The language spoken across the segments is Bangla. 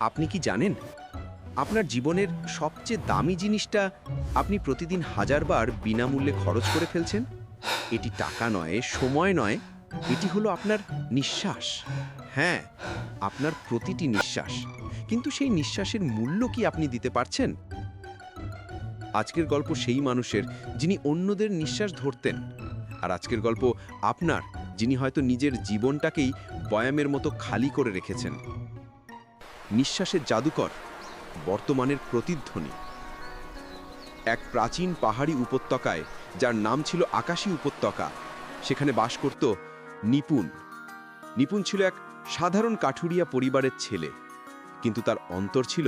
আপনি কি জানেন আপনার জীবনের সবচেয়ে দামি জিনিসটা আপনি প্রতিদিন হাজারবার বিনামূল্যে খরচ করে ফেলছেন? এটি টাকা নয়, সময় নয়, এটি হলো আপনার নিঃশ্বাস। হ্যাঁ, আপনার প্রতিটি নিঃশ্বাস। কিন্তু সেই নিঃশ্বাসের মূল্য কি আপনি দিতে পারছেন? আজকের গল্প সেই মানুষের যিনি অন্যদের নিঃশ্বাস ধরতেন, আর আজকের গল্প আপনার, যিনি হয়তো নিজের জীবনটাকেই বয়ামের মতো খালি করে রেখেছেন। নিঃশ্বাসের জাদুকর, বর্তমানের প্রতিধ্বনি। এক প্রাচীন পাহাড়ি উপত্যকায়, যার নাম ছিল আকাশী উপত্যকা, সেখানে বাস করত নিপুণ। নিপুণ ছিল এক সাধারণ কাঠুরিয়া পরিবারের ছেলে, কিন্তু তার অন্তর ছিল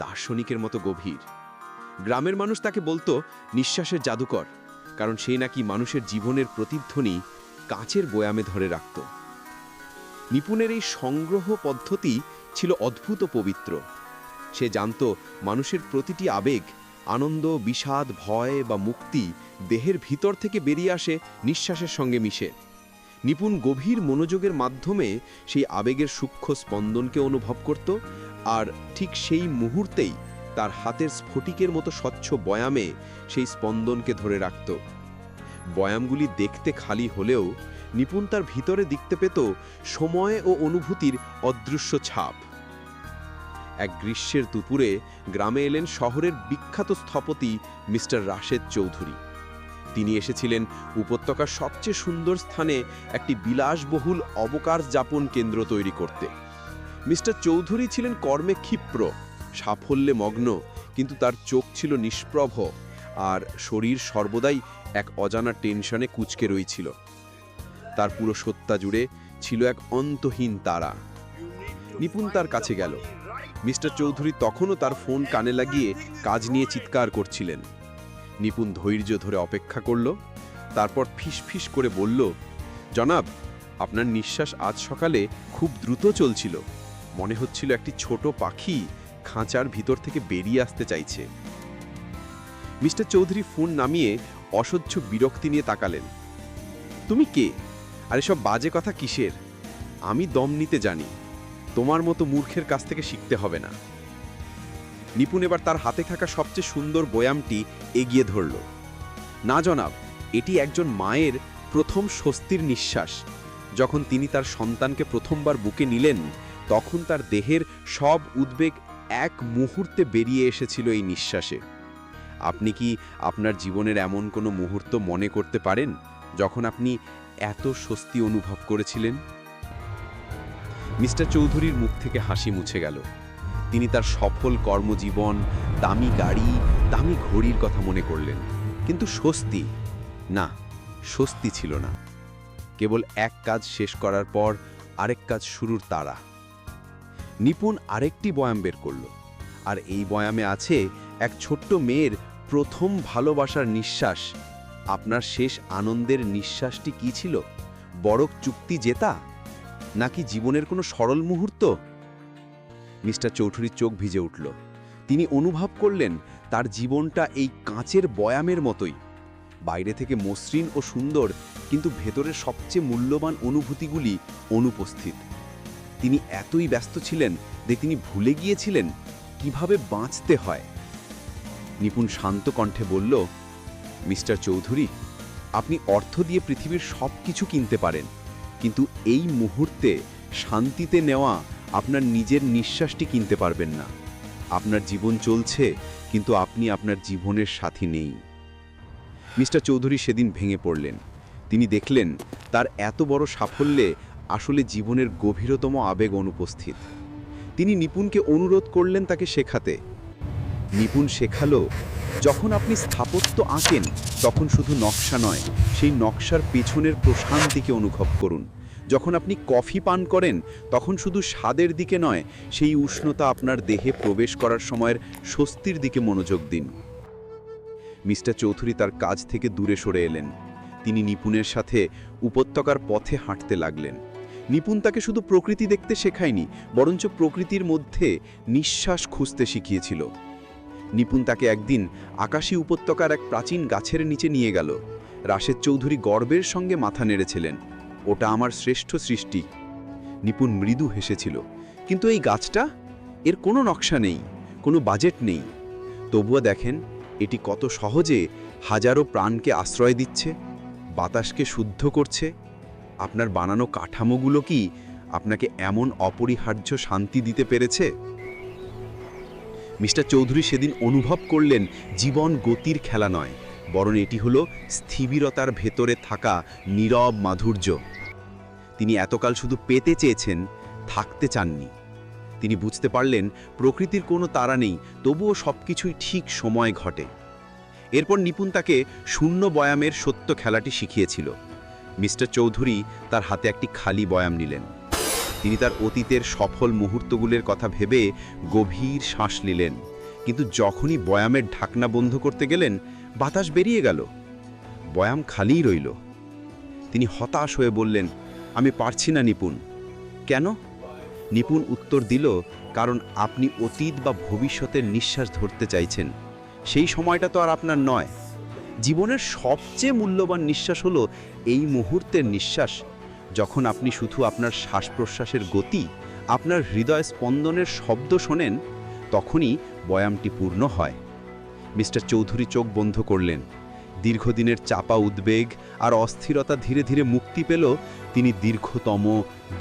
দার্শনিকের মতো গভীর। গ্রামের মানুষ তাকে বলতো নিঃশ্বাসের জাদুকর, কারণ সে নাকি মানুষের জীবনের প্রতিধ্বনি কাচের বয়ামে ধরে রাখত। নিপুণের এই সংগ্রহ পদ্ধতি ছিল অদ্ভুত পবিত্র। সে জানত মানুষের প্রতিটি আবেগ, আনন্দ, বিষাদ, ভয় বা মুক্তি দেহের ভিতর থেকে বেরিয়ে আসে নিঃশ্বাসের সঙ্গে মিশে। নিপুণ গভীর মনোযোগের মাধ্যমে সেই আবেগের সূক্ষ্ম স্পন্দনকে অনুভব করত, আর ঠিক সেই মুহূর্তেই তার হাতের স্ফটিকের মতো স্বচ্ছ বয়ামে সেই স্পন্দনকে ধরে রাখত। বয়ামগুলি দেখতে খালি হলেও নিপুণ তার ভিতরে দেখতে পেত সময় ও অনুভূতির অদৃশ্য ছাপ। এক গ্রীষ্মের দুপুরে গ্রামে এলেন শহরের বিখ্যাত স্থপতি মিস্টার রাশেদ চৌধুরী। তিনি এসেছিলেন উপত্যকার সবচেয়ে সুন্দর স্থানে একটি বিলাসবহুল অবকাশ যাপন কেন্দ্র তৈরি করতে। মিস্টার চৌধুরী ছিলেন কর্মে ক্ষিপ্র, সাফল্যে মগ্ন, কিন্তু তার চোখ ছিল নিষ্প্রভ, আর শরীর সর্বদাই এক অজানা টেনশনে কুঁচকে রয়েছিল। তার পুরো সত্তা জুড়ে ছিল এক অন্তহীন তারা। নিপুণ তার কাছে গেল। মিস্টার চৌধুরী তখনও তার ফোন কানে লাগিয়ে কাজ নিয়ে চিৎকার করছিলেন। নিপুণ ধৈর্য ধরে অপেক্ষা করল, তারপর ফিসফিস করে বলল, জনাব, আপনার নিঃশ্বাস আজ সকালে খুব দ্রুত চলছিল। মনে হচ্ছিল একটি ছোট পাখি খাঁচার ভিতর থেকে বেরিয়ে আসতে চাইছে। মিস্টার চৌধুরী ফোন নামিয়ে অসহ্য বিরক্তি নিয়ে তাকালেন। তুমি কে? আর এসব বাজে কথা কিসের? আমি দম নিতে জানি, তোমার মতো মূর্খের কাছ থেকে শিখতে হবে না। নিপুণ এবার তার হাতে থাকা সবচেয়ে সুন্দর বয়ামটি এগিয়ে ধরল। না জনাব, এটি একজন মায়ের প্রথম স্বস্তির নিঃশ্বাস। যখন তিনি তার সন্তানকে প্রথমবার বুকে নিলেন, তখন তার দেহের সব উদ্বেগ এক মুহূর্তে বেরিয়ে এসেছিল এই নিঃশ্বাসে। আপনি কি আপনার জীবনের এমন কোনো মুহূর্ত মনে করতে পারেন যখন আপনি এত স্বস্তি অনুভব করেছিলেন? মিস্টার চৌধুরীর মুখ থেকে হাসি মুছে গেল। তিনি তার সফল কর্মজীবন, দামি গাড়ি, দামি ঘড়ির কথা মনে করলেন, কিন্তু স্বস্তি না, স্বস্তি ছিল না। কেবল এক কাজ শেষ করার পর আরেক কাজ শুরুর তাড়া। নিপুণ আরেকটি বয়াম বের করল, আর এই বয়ামে আছে এক ছোট্ট মেয়ের প্রথম ভালোবাসার নিঃশ্বাস। আপনার শেষ আনন্দের নিঃশ্বাসটি কি ছিল? বড় চুক্তি জেতা, নাকি জীবনের কোনো সরল মুহূর্ত? মিস্টার চৌধুরীর চোখ ভিজে উঠল। তিনি অনুভব করলেন তার জীবনটা এই কাঁচের বয়ামের মতোই, বাইরে থেকে মসৃণ ও সুন্দর, কিন্তু ভেতরের সবচেয়ে মূল্যবান অনুভূতিগুলি অনুপস্থিত। তিনি এতই ব্যস্ত ছিলেন যে তিনি ভুলে গিয়েছিলেন কিভাবে বাঁচতে হয়। নিপুণ শান্ত কণ্ঠে বলল, মিস্টার চৌধুরী, আপনি অর্থ দিয়ে পৃথিবীর সব কিছু কিনতে পারেন, কিন্তু এই মুহূর্তে শান্তিতে নেওয়া আপনার নিজের নিঃশ্বাসটি কিনতে পারবেন না। আপনার জীবন চলছে, কিন্তু আপনি আপনার জীবনের সাথী নেই। মিস্টার চৌধুরী সেদিন ভেঙে পড়লেন। তিনি দেখলেন তার এত বড় সাফল্যে আসলে জীবনের গভীরতম আবেগ অনুপস্থিত। তিনি নিপুণকে অনুরোধ করলেন তাকে শেখাতে। নিপুণ শেখালো, যখন আপনি স্থাপত্য আঁকেন তখন শুধু নকশা নয়, সেই নকশার পেছনের প্রশান্তিকে অনুভব করুন। যখন আপনি কফি পান করেন তখন শুধু স্বাদের দিকে নয়, সেই উষ্ণতা আপনার দেহে প্রবেশ করার সময়ের স্বস্তির দিকে মনোযোগ দিন। মিস্টার চৌধুরী তার কাজ থেকে দূরে সরে এলেন। তিনি নিপুণের সাথে উপত্যকার পথে হাঁটতে লাগলেন। নিপুণ তাকে শুধু প্রকৃতি দেখতে শেখায়নি, বরঞ্চ প্রকৃতির মধ্যে নিঃশ্বাস খুঁজতে শিখিয়েছিল। নিপুণ তাকে একদিন আকাশী উপত্যকার এক প্রাচীন গাছের নিচে নিয়ে গেল। রাশেদ চৌধুরী গর্বের সঙ্গে মাথা নেড়েছিলেন। ওটা আমার শ্রেষ্ঠ সৃষ্টি। নিপুণ মৃদু হেসেছিল। কিন্তু এই গাছটা? এর কোনো নকশা নেই, কোনো বাজেট নেই, তবুও দেখেন এটি কত সহজে হাজারো প্রাণকে আশ্রয় দিচ্ছে, বাতাসকে শুদ্ধ করছে। আপনার বানানো কাঠামোগুলো কি আপনাকে এমন অপরিহার্য শান্তি দিতে পেরেছে? মিস্টার চৌধুরী সেদিন অনুভব করলেন জীবন গতির খেলা নয়, বরং এটি হলো স্থিরতার ভেতরে থাকা নীরব মাধুর্য। তিনি এতকাল শুধু পেতে চেয়েছেন, থাকতে চাননি। তিনি বুঝতে পারলেন প্রকৃতির কোনো তাড়া নেই, তবুও সবকিছুই ঠিক সময় ঘটে। এরপর নিপুণ তাকে শূন্য বয়ামের সত্য খেলাটি শিখিয়েছিল। মিস্টার চৌধুরী তার হাতে একটি খালি বয়াম নিলেন। তিনি তার অতীতের সফল মুহূর্তগুলোর কথা ভেবে গভীর শ্বাস নিলেন, কিন্তু যখনই বয়ামের ঢাকনা বন্ধ করতে গেলেন, বাতাস বেরিয়ে গেল, বয়াম খালিই রইল। তিনি হতাশ হয়ে বললেন, আমি পারছি না নিপুণ। কেন? নিপুণ উত্তর দিল, কারণ আপনি অতীত বা ভবিষ্যতের নিঃশ্বাস ধরতে চাইছেন। সেই সময়টা তো আর আপনার নয়। জীবনের সবচেয়ে মূল্যবান নিঃশ্বাস হলো এই মুহূর্তের নিঃশ্বাস, যখন আপনি শুধু আপনার শ্বাস প্রশ্বাসের গতি, আপনার হৃদয় স্পন্দনের শব্দ শোনেন, তখনই বয়ামটি পূর্ণ হয়। মিস্টার চৌধুরী চোখ বন্ধ করলেন। দীর্ঘদিনের চাপা উদ্বেগ আর অস্থিরতা ধীরে ধীরে মুক্তি পেল। তিনি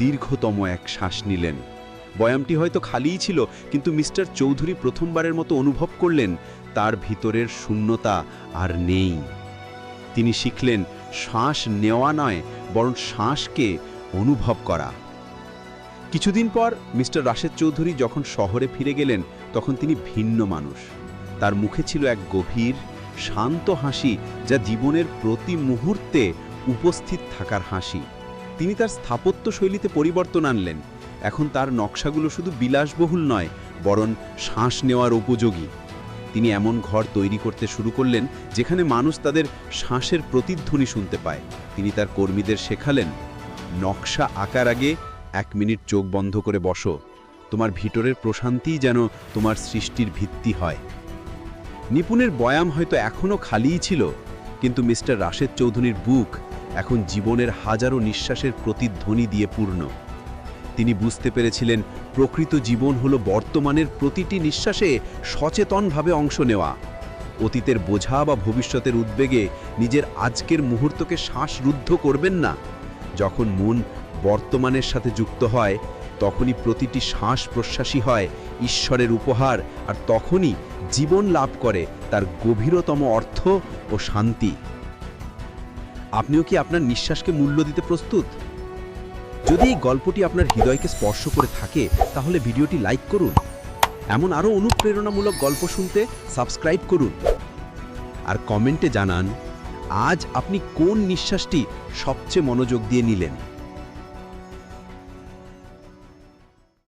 দীর্ঘতম এক শ্বাস নিলেন। বয়ামটি হয়তো খালিই ছিল, কিন্তু মিস্টার চৌধুরী প্রথমবারের মতো অনুভব করলেন তার ভিতরের শূন্যতা আর নেই। তিনি শিখলেন শ্বাস নেওয়া নয়, বরং শ্বাসকে অনুভব করা। কিছুদিন পর মিস্টার রাশেদ চৌধুরী যখন শহরে ফিরে গেলেন, তখন তিনি ভিন্ন মানুষ। তার মুখে ছিল এক গভীর শান্ত হাসি, যা জীবনের প্রতি মুহূর্তে উপস্থিত থাকার হাসি। তিনি তার স্থাপত্য শৈলীতে পরিবর্তন আনলেন। এখন তার নকশাগুলো শুধু বিলাসবহুল নয়, বরং শ্বাস নেওয়ার উপযোগী। তিনি এমন ঘর তৈরি করতে শুরু করলেন যেখানে মানুষ তাদের শ্বাসের প্রতিধ্বনি শুনতে পায়। তিনি তার কর্মীদের শেখালেন, নকশা আঁকার আগে 1 মিনিট চোখ বন্ধ করে বসো। তোমার ভিতরের প্রশান্তিই যেন তোমার সৃষ্টির ভিত্তি হয়। নিপুণের বয়াম হয়তো এখনও খালিই ছিল, কিন্তু মিস্টার রাশেদ চৌধুরীর বুক এখন জীবনের হাজারো নিঃশ্বাসের প্রতিধ্বনি দিয়ে পূর্ণ। তিনি বুঝতে পেরেছিলেন প্রকৃত জীবন হলো বর্তমানের প্রতিটি নিঃশ্বাসে সচেতনভাবে অংশ নেওয়া। অতীতের বোঝা বা ভবিষ্যতের উদ্বেগে নিজের আজকের মুহূর্তকে শ্বাসরুদ্ধ করবেন না। যখন মন বর্তমানের সাথে যুক্ত হয়, তখনই প্রতিটি শ্বাস প্রশ্বাসই হয় ঈশ্বরের উপহার, আর তখনই জীবন লাভ করে তার গভীরতম অর্থ ও শান্তি। আপনিও কি আপনার নিঃশ্বাসকে মূল্য দিতে প্রস্তুত? যদি এই গল্পটি আপনার হৃদয়কে স্পর্শ করে থাকে, তাহলে ভিডিওটি লাইক করুন। এমন আরও অনুপ্রেরণামূলক গল্প শুনতে সাবস্ক্রাইব করুন, আর কমেন্টে জানান আজ আপনি কোন নিঃশ্বাসটি সবচেয়ে মনোযোগ দিয়ে নিলেন।